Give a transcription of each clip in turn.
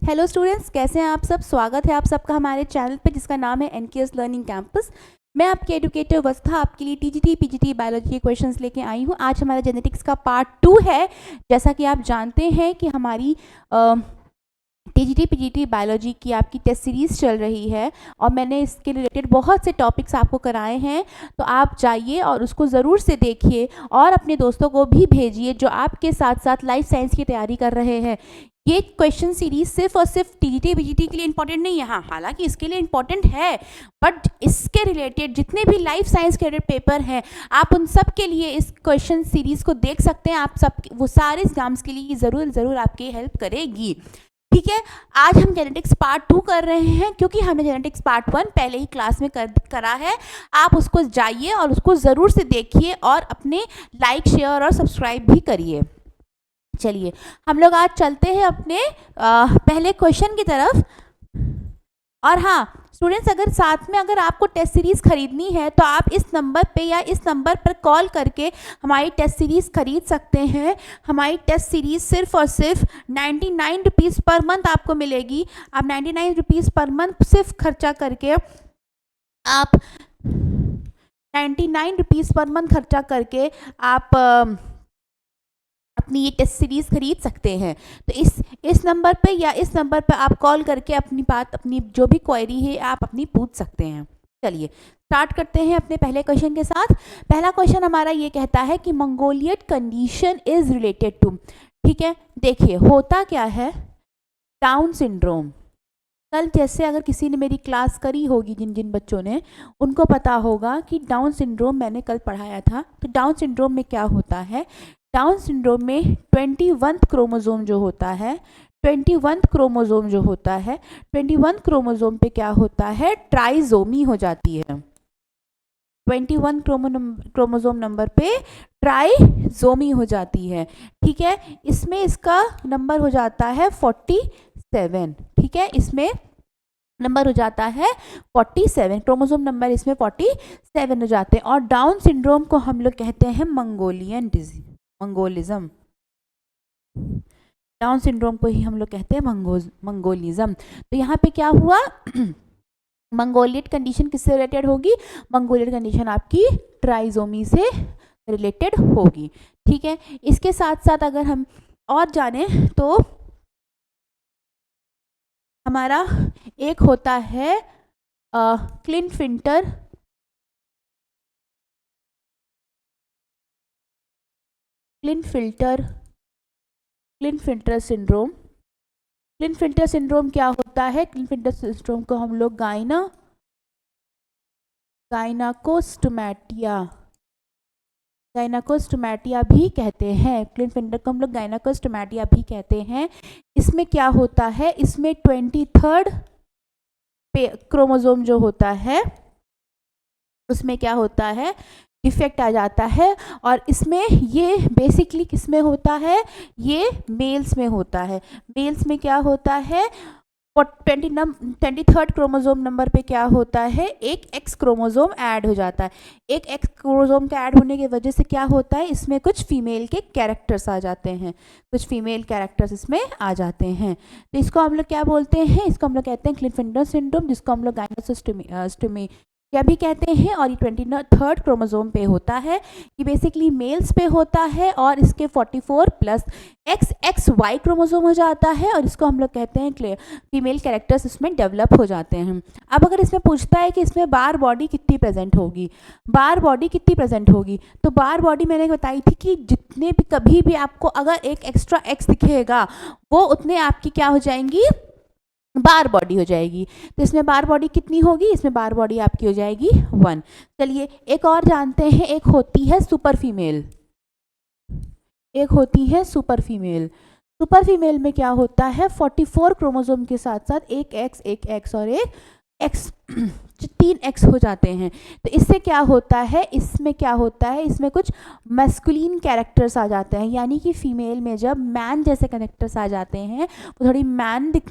Hello students, कैसे हैं आप सब। स्वागत है आप सबका हमारे चैनल पे जिसका नाम है एनकेएस लर्निंग कैंपस। मैं आपकी एडुकेटर अवस्था आपके लिए टीजीटी पीजीटी बायोलॉजी के क्वेश्चंस लेके आई हूँ। आज हमारा जेनेटिक्स का पार्ट 2 है। जैसा कि आप जानते हैं कि हमारी टीजीटी पीजीटी बायोलॉजी की आपकी टेस्ट सीरीज़ चल रही है और मैंने इसके रिलेटेड बहुत से टॉपिक्स आपको कराए हैं। तो आप जाइए और उसको ज़रूर से देखिए और अपने दोस्तों को भी भेजिए जो आपके साथ साथ लाइफ साइंस की तैयारी कर रहे हैं। ये क्वेश्चन सीरीज सिर्फ और सिर्फ टीजीटी पीजीटी के लिए इंपॉर्टेंट नहीं है, हाँ हालांकि इसके लिए इंपॉर्टेंट है, बट इसके रिलेटेड जितने भी लाइफ साइंस के पेपर हैं आप उन सब के लिए इस क्वेश्चन सीरीज को देख सकते हैं। आप सब वो सारे एग्जाम्स के लिए ज़रूर आपकी हेल्प करेगी। ठीक है, आज हम जेनेटिक्स पार्ट 2 कर रहे हैं क्योंकि हमने जेनेटिक्स पार्ट 1 पहले ही क्लास में करा है। आप उसको जाइए और उसको ज़रूर से देखिए और अपने लाइक शेयर और सब्सक्राइब भी करिए। चलिए हम लोग आज चलते हैं अपने पहले क्वेश्चन की तरफ। और हाँ स्टूडेंट्स, अगर साथ में अगर आपको टेस्ट सीरीज़ खरीदनी है तो आप इस नंबर पे या इस नंबर पर कॉल करके हमारी टेस्ट सीरीज़ खरीद सकते हैं। हमारी टेस्ट सीरीज़ सिर्फ और सिर्फ 99 रुपीज़ पर मंथ आपको मिलेगी। आप 99 रुपीज़ पर मंथ सिर्फ खर्चा करके आप 99 रुपीज़ पर मंथ खर्चा करके आप अपनी ये टेस्ट सीरीज़ खरीद सकते हैं। तो इस नंबर पे या इस नंबर पे आप कॉल करके अपनी बात, अपनी जो भी क्वेरी है आप अपनी पूछ सकते हैं। चलिए स्टार्ट करते हैं अपने पहले क्वेश्चन के साथ। पहला क्वेश्चन हमारा ये कहता है कि मंगोलियट कंडीशन इज रिलेटेड टू। ठीक है, देखिए होता क्या है, डाउन सिंड्रोम। कल जैसे अगर किसी ने मेरी क्लास करी होगी, जिन जिन बच्चों ने, उनको पता होगा कि डाउन सिंड्रोम मैंने कल पढ़ाया था। तो डाउन सिंड्रोम में क्या होता है, डाउन सिंड्रोम में 21 क्रोमोसोम जो होता है, 21 क्रोमोसोम जो होता है, 21 क्रोमोसोम पे क्या होता है, ट्राइजोमी हो जाती है। 21 क्रोमोसोम नंबर पे ट्राइजोमी हो जाती है। ठीक है, इसमें इसका नंबर हो जाता है 47। ठीक है, इसमें नंबर हो जाता है 47, क्रोमोसोम नंबर इसमें 47 हो जाते हैं। और डाउन सिंड्रोम को हम लोग कहते हैं मंगोलिज्म। डाउन सिंड्रोम को ही हम लोग कहते हैं मंगोलिज्म। तो यहाँ पे क्या हुआ, मंगोलियट कंडीशन किससे रिलेटेड होगी, मंगोलियट कंडीशन आपकी ट्राइजोमी से रिलेटेड होगी। ठीक है, इसके साथ साथ अगर हम और जाने तो हमारा एक होता है क्लिनफिल्टर सिंड्रोम। क्लिनफिल्टर सिंड्रोम क्या होता है, क्लिनफिल्टर सिंड्रोम को हम लोग गाइनाकोस्टोमैटिया भी कहते हैं। क्लिनफिल्टर को हम लोग गाइनाकोस्टोमैटिया भी कहते हैं। इसमें क्या होता है, इसमें 23rd क्रोमोसोम जो होता है उसमें क्या होता है, डिफेक्ट आ जाता है। और इसमें ये बेसिकली किस में होता है, ये मेल्स में होता है। मेल्स में क्या होता है, 23rd क्रोमोसोम नंबर पे क्या होता है, एक एक्स क्रोमोसोम ऐड हो जाता है। एक एक्स क्रोमोसोम का ऐड होने की वजह से क्या होता है, इसमें कुछ फीमेल के कैरेक्टर्स आ जाते हैं, इसमें आ जाते हैं। तो इसको हम लोग क्या बोलते हैं, इसको हम लोग कहते हैं क्लिनफिल्टर सिंड्रोम, जिसको हम लोग गाइनोकोस्टोमी क्या भी कहते हैं। और ये 23rd क्रोमोसोम पे होता है, ये बेसिकली मेल्स पे होता है। और इसके 44 प्लस XXY क्रोमोसोम हो जाता है और इसको हम लोग कहते हैं फीमेल कैरेक्टर्स इसमें डेवलप हो जाते हैं। अब अगर इसमें पूछता है कि इसमें बार बॉडी कितनी प्रेजेंट होगी, तो बार बॉडी मैंने बताई थी कि जितने भी कभी भी आपको अगर एक एक्स्ट्रा एक्स दिखेगा वो उतने आपकी क्या हो जाएंगी, बार बॉडी हो जाएगी। तो इसमें बार बॉडी कितनी होगी, इसमें बार बॉडी आपकी हो जाएगी 1। चलिए एक और जानते हैं, एक होती है सुपर फीमेल में क्या होता है, 44 क्रोमोसोम के साथ साथ एक एक्स और एक एक्स 3 एक्स हो जाते हैं। तो इससे क्या होता है, इसमें कुछ मैस्कुलिन कैरेक्टर्स आ जाते हैं, यानी कि फीमेल में जब मैन जैसे कैरेक्टर्स आ जाते हैं वो थोड़ी मैनिश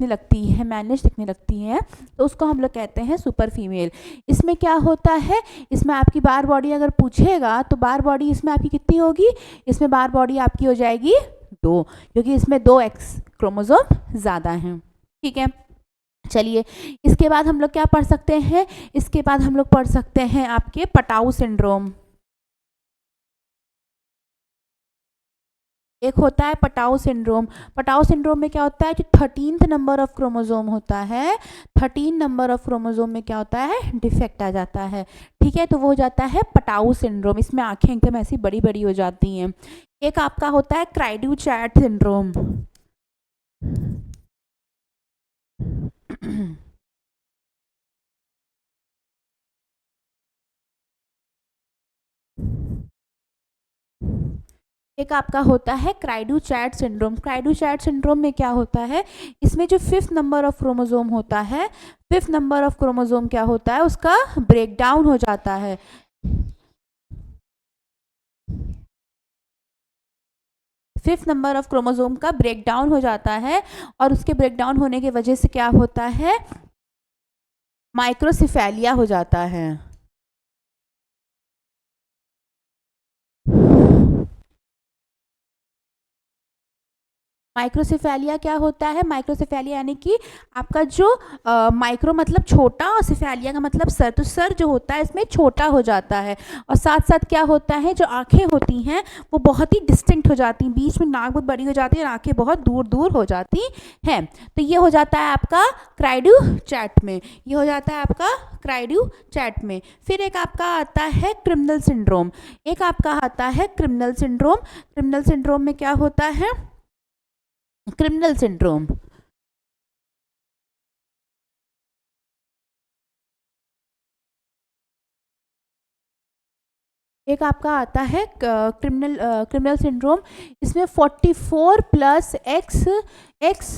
दिखने लगती है, तो उसको हम लोग कहते हैं सुपर फीमेल। इसमें क्या होता है, इसमें आपकी बार बॉडी अगर पूछेगा तो बार बॉडी इसमें आपकी कितनी होगी, इसमें बार बॉडी आपकी हो जाएगी 2, क्योंकि इसमें 2 एक्स क्रोमोसोम ज़्यादा हैं। ठीक है, चलिए इसके बाद हम लोग क्या पढ़ सकते हैं, इसके बाद हम लोग पढ़ सकते हैं आपके पटाऊ सिंड्रोम। एक होता है पटाऊ सिंड्रोम। पटाऊ सिंड्रोम में क्या होता है, जो 13th नंबर ऑफ क्रोमोसोम होता है, 13 नंबर ऑफ क्रोमोसोम में क्या होता है, डिफेक्ट आ जाता है। ठीक है, तो वो हो जाता है पटाऊ सिंड्रोम। इसमें आंखें एकदम ऐसी बड़ी बड़ी हो जाती हैं। एक आपका होता है क्राइड्यू चैट सिंड्रोम। एक आपका होता है क्राइड्यू चैट सिंड्रोम। क्राइड्यू चैट सिंड्रोम में क्या होता है, इसमें जो 5th नंबर ऑफ क्रोमोसोम होता है, 5th नंबर ऑफ क्रोमोसोम क्या होता है, उसका ब्रेक डाउन हो जाता है। 5th नंबर ऑफ क्रोमोसोम का ब्रेक डाउन हो जाता है, और उसके ब्रेक डाउन होने की वजह से क्या होता है, माइक्रोसिफेलिया हो जाता है। माइक्रोसिफेलिया क्या होता है, माइक्रोसिफेलिया यानी कि आपका जो माइक्रो मतलब छोटा, और सिफेलिया का मतलब सर, तो सर जो होता है इसमें छोटा हो जाता है, और साथ साथ क्या होता है, जो आंखें होती हैं वो बहुत ही डिस्टिंक्ट हो जाती हैं, बीच में नाक बहुत बड़ी हो जाती है और आंखें बहुत दूर दूर हो जाती हैं। तो ये हो जाता है आपका क्राइड्यू चैट में, ये हो जाता है आपका क्राइड्यू चैट में। फिर एक आपका आता है क्रिमिनल सिंड्रोम। एक आपका आता है क्रिमिनल सिंड्रोम। क्रिमिनल सिंड्रोम में क्या होता है, क्रिमिनल सिंड्रोम, एक आपका आता है क्रिमिनल सिंड्रोम। इसमें 44 plus X X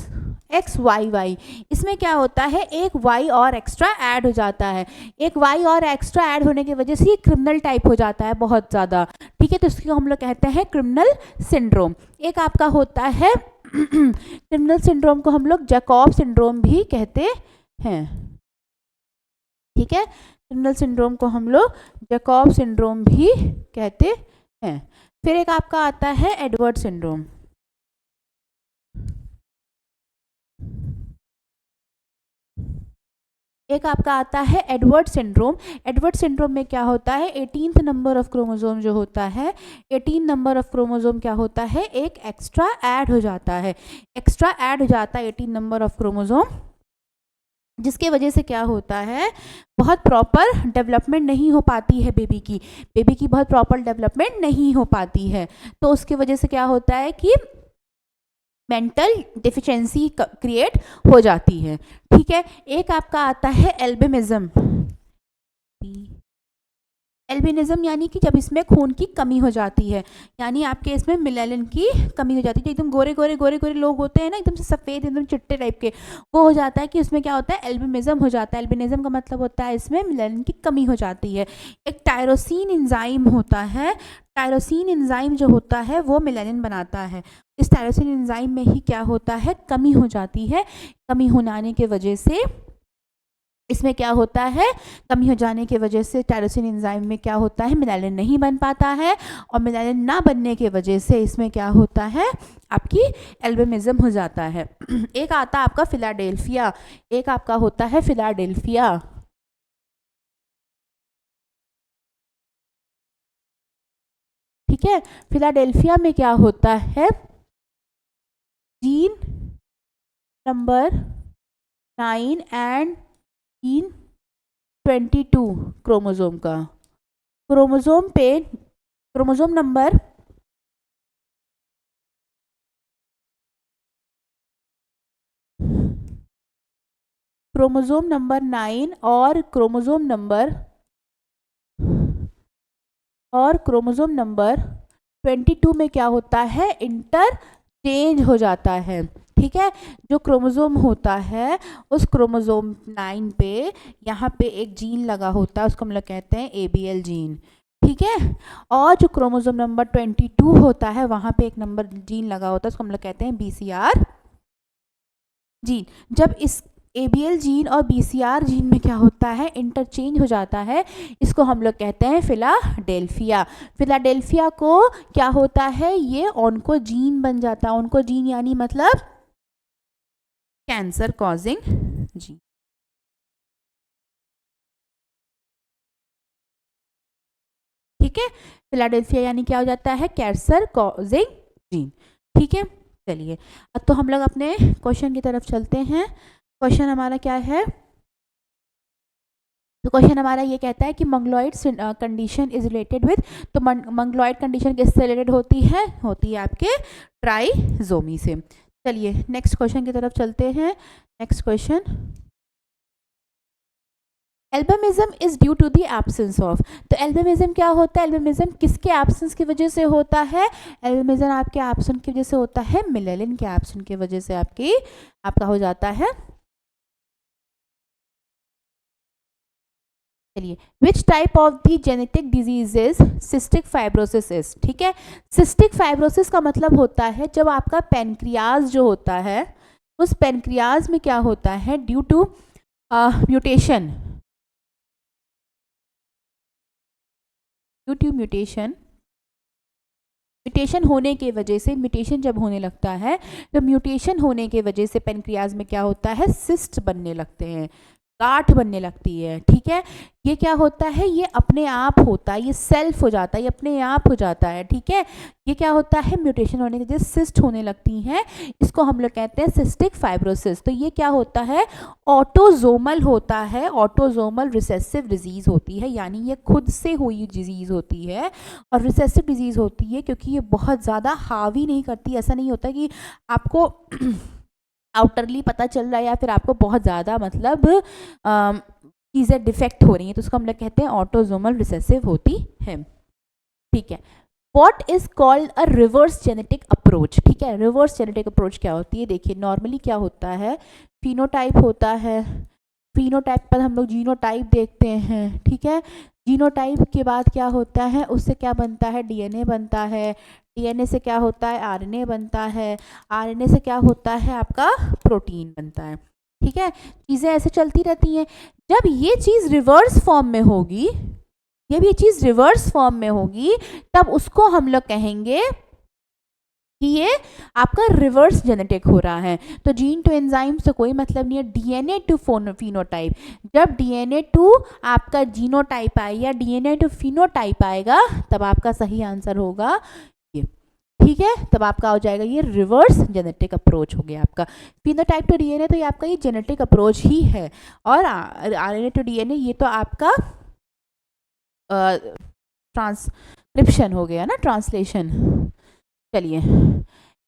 X Y Y, इसमें क्या होता है, एक वाई और एक्स्ट्रा ऐड हो जाता है। एक वाई और एक्स्ट्रा ऐड होने की वजह से ये क्रिमिनल टाइप हो जाता है बहुत ज़्यादा। ठीक है, तो इसको हम लोग कहते हैं क्रिमिनल सिंड्रोम। एक आपका होता है क्रिमिनल सिंड्रोम को हम लोग जैकॉब सिंड्रोम भी कहते हैं। ठीक है, क्रिमिनल सिंड्रोम को हम लोग जैकॉब सिंड्रोम भी कहते हैं। फिर एक आपका आता है एडवर्ड सिंड्रोम। एक आपका आता है एडवर्ड सिंड्रोम। एडवर्ड सिंड्रोम में क्या होता है, 18th नंबर ऑफ क्रोमोसोम जो होता है, 18 नंबर ऑफ क्रोमोसोम क्या होता है, एक एक्स्ट्रा ऐड हो जाता है, एक्स्ट्रा ऐड हो जाता है 18 नंबर ऑफ क्रोमोसोम, जिसके वजह से क्या होता है, बहुत प्रॉपर डेवलपमेंट नहीं हो पाती है बेबी की बहुत प्रॉपर डेवलपमेंट नहीं हो पाती है। तो उसकी वजह से क्या होता है कि मेंटल डिफिशिएंसी क्रिएट हो जाती है। ठीक है, एक आपका आता है एल्बिनिज्म। एल्बिनिज्म यानी कि जब इसमें खून की कमी हो जाती है, यानी आपके इसमें मिलेनिन की कमी हो जाती है। जो एकदम गोरे गोरे गोरे गोरे लोग होते हैं ना, एकदम से सफ़ेद एकदम चिट्टे टाइप के, वो हो जाता है कि उसमें क्या होता है, एल्बिनिज्म हो जाता है। एल्बिनिज्म का मतलब होता है इसमें मिलेनिन की कमी हो जाती है। एक टायरोसिन एंजाइम होता है, टायरोसिन एंजाइम जो होता है वो मिलेनिन बनाता है। इस टायरोसिन एंजाइम में ही क्या होता है, कमी हो जाती है। कमी होने की वजह से इसमें क्या होता है, कमी हो जाने की वजह से टायरोसिन एंजाइम में क्या होता है, मिलानिन नहीं बन पाता है, और मिलानिन ना बनने की वजह से इसमें क्या होता है, आपकी एल्बिनिज्म हो जाता है। एक आता है आपका फिलाडेल्फिया। एक आपका होता है फिलाडेल्फिया। ठीक है, फिलाडेल्फिया में क्या होता है, gene number 9 and gene 22 chromosome का, क्रोमोसोम नंबर क्रोमोसोम नंबर 9 और क्रोमोसोम नंबर 22 में क्या होता है, इंटरचेंज हो जाता है। ठीक है, जो क्रोमोसोम होता है उस क्रोमोसोम 9 पे यहाँ पे एक जीन लगा होता है, उसको हम लोग कहते हैं ABL जीन। ठीक है, और जो क्रोमोसोम नंबर 22 होता है वहाँ पे एक नंबर जीन लगा होता है, उसको हम लोग कहते हैं BCR जीन। जब इस ABL जीन और BCR जीन में क्या होता है, इंटरचेंज हो जाता है, इसको हम लोग कहते हैं फिलाडेल्फिया। फिलाडेल्फिया को क्या होता है, ये ऑन्कोजीन बन जाता है। ऑन्कोजीन यानी मतलब कैंसर कॉजिंग जीन। ठीक है, फिलाडेल्फिया यानी क्या हो जाता है, कैंसर कॉजिंग जीन। ठीक है, चलिए अब तो हम लोग अपने क्वेश्चन की तरफ चलते हैं। क्वेश्चन हमारा क्या है, तो क्वेश्चन हमारा ये कहता है कि मंगलॉइड कंडीशन इज रिलेटेड विद, तो मंगलॉइड कंडीशन किससे रिलेटेड होती है आपके ट्राइजोमी से। चलिए नेक्स्ट क्वेश्चन की तरफ चलते हैं। Next question, albinism is due to the absence of, तो एल्बमिज्म क्या होता है, एल्बमिज्म किसके एब्सेंस की वजह से होता है, एल्बमिज्म आपके एब्सेंस की वजह से होता है, मिलेलिन के एब्सेंस की वजह से आपका हो जाता है। चलिए, which type of the genetic diseases cystic fibrosis is. ठीक है, सिस्टिक फाइब्रोसिस का मतलब होता है जब आपका पेनक्रियाज जो होता है, उस पेनक्रियाज में क्या होता है, ड्यू टू म्यूटेशन, म्यूटेशन होने के वजह से, म्यूटेशन जब होने लगता है तो म्यूटेशन होने के वजह से पेनक्रियाज में क्या होता है, सिस्ट बनने लगते हैं, गांठ बनने लगती है। ठीक है, ये क्या होता है, ये अपने आप होता है, ये सेल्फ हो जाता है, ये अपने आप हो जाता है। ठीक है, ये क्या होता है, म्यूटेशन होने की वजह से सिस्ट होने लगती हैं, इसको हम लोग कहते हैं सिस्टिक फाइब्रोसिस। तो ये क्या होता है, ऑटोजोमल होता है, ऑटोजोमल रिसेसिव डिजीज होती है, यानी ये खुद से हुई डिजीज होती है और रिसेसिव डिजीज होती है क्योंकि ये बहुत ज़्यादा हावी नहीं करती। ऐसा नहीं होता कि आपको आउटरली पता चल रहा है या फिर आपको बहुत ज़्यादा मतलब चीज़ें डिफेक्ट हो रही हैं, तो उसको हम लोग कहते हैं ऑटोजोमल रिसेसिव होती है। ठीक है, what is called a reverse genetic approach. ठीक है, रिवर्स जेनेटिक अप्रोच क्या होती है, देखिए नॉर्मली क्या होता है, फिनोटाइप होता है, फिनोटाइप पर हम लोग जीनोटाइप देखते हैं। ठीक है, जीनोटाइप के बाद क्या होता है, उससे क्या बनता है, डीएनए बनता है, डीएनए से क्या होता है, आरएनए बनता है, आरएनए से क्या होता है, आपका प्रोटीन बनता है। ठीक है, चीज़ें ऐसे चलती रहती हैं। जब ये चीज़ रिवर्स फॉर्म में होगी, जब ये चीज़ रिवर्स फॉर्म में होगी, तब उसको हम लोग कहेंगे कि ये आपका रिवर्स जेनेटिक हो रहा है। तो जीन टू एंजाइम से कोई मतलब नहीं है, डीएनए टू फिनोटाइप। जब डीएनए टू आपका जीनोटाइप आए या डीएनए टू फिनोटाइप आएगा, तब आपका सही आंसर होगा ये। ठीक है, तब आपका हो जाएगा ये रिवर्स जेनेटिक अप्रोच हो गया आपका। फिनोटाइप टू डीएनए तो ये आपका ये जेनेटिक अप्रोच ही है, और आरएनए टू डीएनए ये तो आपका ट्रांसक्रिप्शन हो गया ना, ट्रांसलेशन। चलिए,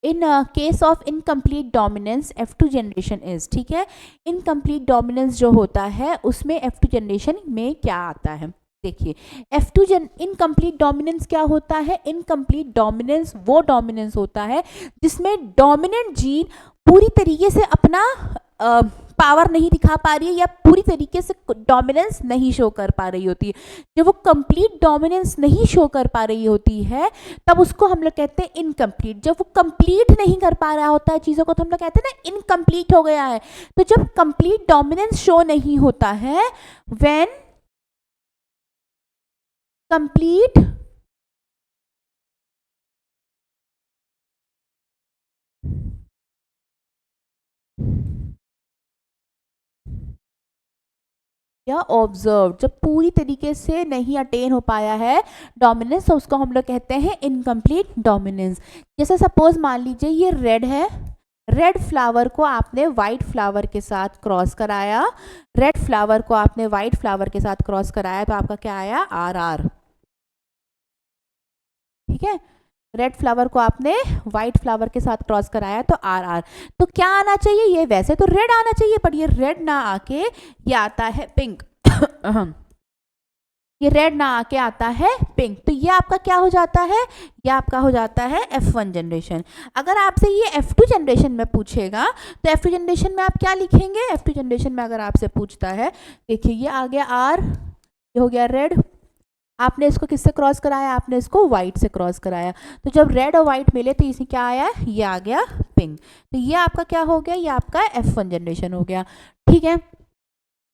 in case of incomplete dominance F2 generation is. ठीक है, इनकम्प्लीट डोमिनेंस जो होता है उसमें F2 जनरेशन में क्या आता है, देखिए इनकम्प्लीट डोमिनेंस क्या होता है, इनकम्प्लीट डोमिनेंस वो डोमिनेंस होता है जिसमें डोमिनेंट जीन पूरी तरीके से अपना पावर नहीं दिखा पा रही है या पूरी तरीके से डोमिनेंस नहीं शो कर पा रही होती है। जब वो कंप्लीट डोमिनेंस नहीं शो कर पा रही होती है, तब उसको हम लोग कहते हैं इनकम्प्लीट। जब वो कंप्लीट नहीं कर पा रहा होता है चीज़ों को, तो हम लोग कहते हैं ना इनकम्प्लीट हो गया है। तो जब कंप्लीट डोमिनेंस शो नहीं होता है, व्हेन कंप्लीट या ऑब्जर्व, जब पूरी तरीके से नहीं अटेन हो पाया है डोमिनेंस, तो उसको हम लोग कहते हैं इनकम्प्लीट डोमिनेंस। जैसे सपोज मान लीजिए ये रेड है, रेड फ्लावर को आपने वाइट फ्लावर के साथ क्रॉस कराया, रेड फ्लावर को आपने वाइट फ्लावर के साथ क्रॉस कराया, तो आपका क्या आया, आर आर। ठीक है, रेड फ्लावर को आपने व्हाइट फ्लावर के साथ क्रॉस कराया तो आर आर। तो क्या आना चाहिए, ये वैसे तो रेड आना चाहिए, पर ये रेड ना आके ये आता है पिंक। ये रेड ना आके आता है पिंक, तो ये आपका क्या हो जाता है, ये आपका हो जाता है F1 जनरेशन। अगर आपसे ये F2 जनरेशन में पूछेगा, तो F2 जनरेशन में आप क्या लिखेंगे, F2 जनरेशन में अगर आपसे पूछता है, देखिए ये आ गया आर, ये हो गया रेड, आपने इसको किससे क्रॉस कराया, आपने इसको वाइट से क्रॉस कराया, तो जब रेड और वाइट मिले तो इसमें क्या आया, ये आ गया पिंक। तो ये आपका क्या हो गया, ये आपका F1 जनरेशन हो गया। ठीक है,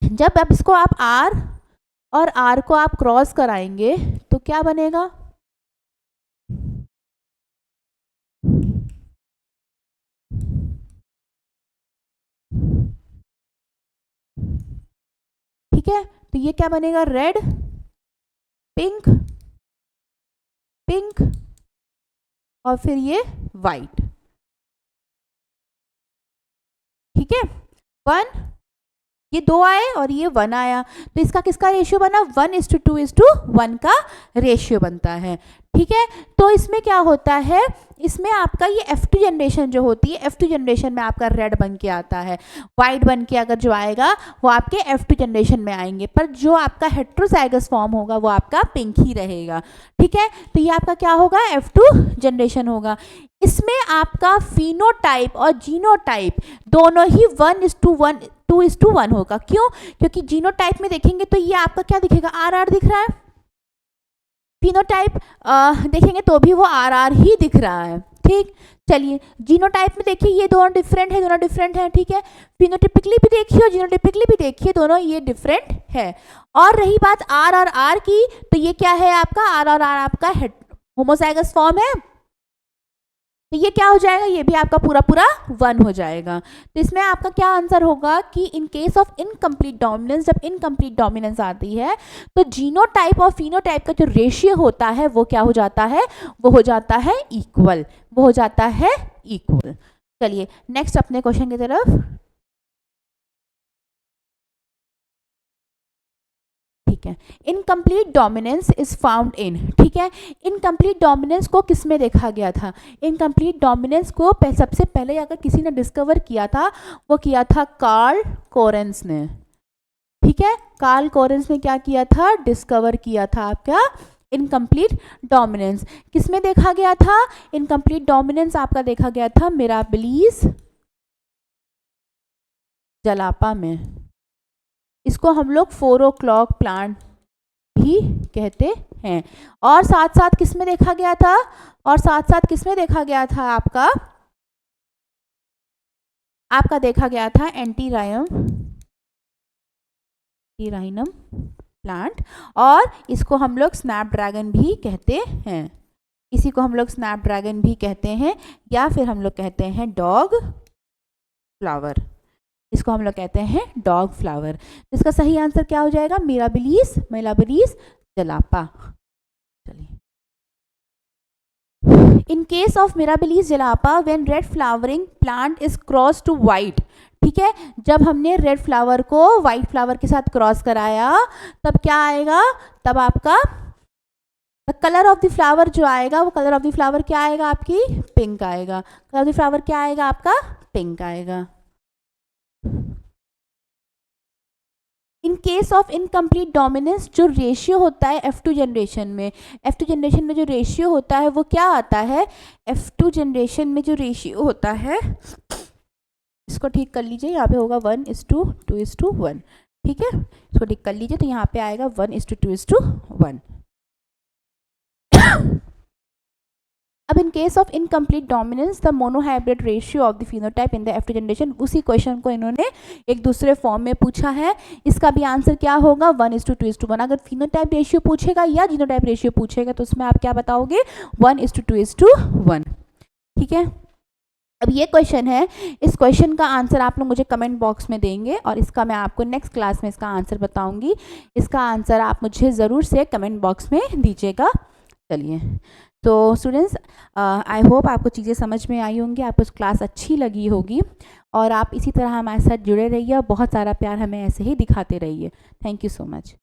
जब अब इसको आप R और R को आप क्रॉस कराएंगे तो क्या बनेगा, ठीक है, तो ये क्या बनेगा, रेड, पिंक, पिंक और फिर ये वाइट। ठीक है, 1, ये 2 आए और ये 1 आया, तो इसका किसका रेशियो बना, 1:2:1 का रेशियो बनता है। ठीक है, तो इसमें क्या होता है, इसमें आपका ये F2 जनरेशन जो होती है, F2 जनरेशन में आपका रेड बन के आता है, वाइट बन के अगर जो आएगा वो आपके F2 जनरेशन में आएंगे, पर जो आपका हेट्रोजाइगस फॉर्म होगा वो आपका पिंक ही रहेगा। ठीक है, तो ये आपका क्या होगा, F2 जनरेशन होगा। इसमें आपका फिनोटाइप और जीनोटाइप दोनों ही 1:2:1 होगा। क्यों, क्योंकि जीनोटाइप में देखेंगे तो ये आपका क्या दिखेगा, RR दिख रहा है, फिनोटाइप देखेंगे तो भी वो RR ही दिख रहा है। ठीक, चलिए जीनोटाइप में देखिए ये दोनों डिफरेंट है, दोनों डिफरेंट है। ठीक है, फिनोटिपिकली भी देखिए और जीनोटिपिकली भी देखिए, दोनों ये डिफरेंट है। और रही बात R और R की, तो ये क्या है आपका, R और R आपका होमोजाइगस फॉर्म है, तो ये क्या हो जाएगा, ये भी आपका पूरा पूरा 1 हो जाएगा। तो इसमें आपका क्या आंसर होगा कि इन केस ऑफ इनकम्प्लीट डोमिनेंस, जब इनकम्प्लीट डोमिनेंस आती है तो जीनोटाइप और फिनोटाइप का जो रेशियो होता है वो क्या हो जाता है, वो हो जाता है इक्वल, वो हो जाता है इक्वल। चलिए नेक्स्ट अपने क्वेश्चन की तरफ। ठीक है, incomplete dominance is found in. ठीक है, इनकम्प्लीट डोमिनेंस को किस में देखा गया था, इनकम्प्लीट डोमिनेंस को सबसे पहले अगर किसी ने डिस्कवर किया था वो किया था कार्ल कोरेंस ने। ठीक है, कार्ल कोरेंस ने क्या किया था, डिस्कवर किया था आपका इनकम्प्लीट डोमिनेंस। किस में देखा गया था, इनकम्प्लीट डोमिनेंस आपका देखा गया था मिराबिलिस जलापा में। इसको हम लोग 4 o'clock प्लांट भी कहते हैं। और साथ साथ किस में देखा गया था, और साथ साथ किस में देखा गया था, आपका देखा गया था एंटीराइनम प्लांट, और इसको हम लोग स्नैपड्रैगन भी कहते हैं, इसी को हम लोग स्नैपड्रैगन भी कहते हैं, या फिर हम लोग कहते हैं डॉग फ्लावर, इसको हम लोग कहते हैं डॉग फ्लावर। इसका सही आंसर क्या हो जाएगा, मिराबिलिस जलापा। चलिए, in case of Mirabilis jalapa when red flowering plant is cross to white. ठीक है, जब हमने रेड फ्लावर को वाइट फ्लावर के साथ क्रॉस कराया तब क्या आएगा, तब आपका कलर ऑफ द फ्लावर जो आएगा वो कलर ऑफ द फ्लावर क्या आएगा, आपकी पिंक आएगा। कलर ऑफ द फ्लावर क्या आएगा, आपका पिंक आएगा। इन केस ऑफ इनकम्प्लीट डोमिनेंस जो रेशियो होता है F2 जनरेशन में, F2 जनरेशन में जो रेशियो होता है वो क्या आता है, F2 जनरेशन में जो रेशियो होता है, इसको ठीक कर लीजिए, यहाँ पे होगा 1:2:1। ठीक है, इसको ठीक कर लीजिए, तो यहाँ पे आएगा 1:2:1। अब इन case of incomplete dominance the monohybrid ratio of the phenotype in the F2 generation, उसी क्वेश्चन को इन्होंने एक दूसरे फॉर्म में पूछा है। इसका भी आंसर क्या होगा, 1:2:1। अगर फिनोटाइप रेशियो पूछेगा या जीनोटाइप रेशियो पूछेगा तो उसमें आप क्या बताओगे, 1:2:1। ठीक है, अब ये क्वेश्चन है, इस क्वेश्चन का आंसर आप लोग मुझे कमेंट बॉक्स में देंगे और इसका मैं आपको नेक्स्ट क्लास में इसका आंसर बताऊंगी। इसका आंसर आप मुझे ज़रूर से कमेंट बॉक्स में दीजिएगा। चलिए, तो स्टूडेंट्स आई होप आपको चीज़ें समझ में आई होंगी, आपको क्लास अच्छी लगी होगी, और आप इसी तरह हमारे साथ जुड़े रहिए और बहुत सारा प्यार हमें ऐसे ही दिखाते रहिए। Thank you so much.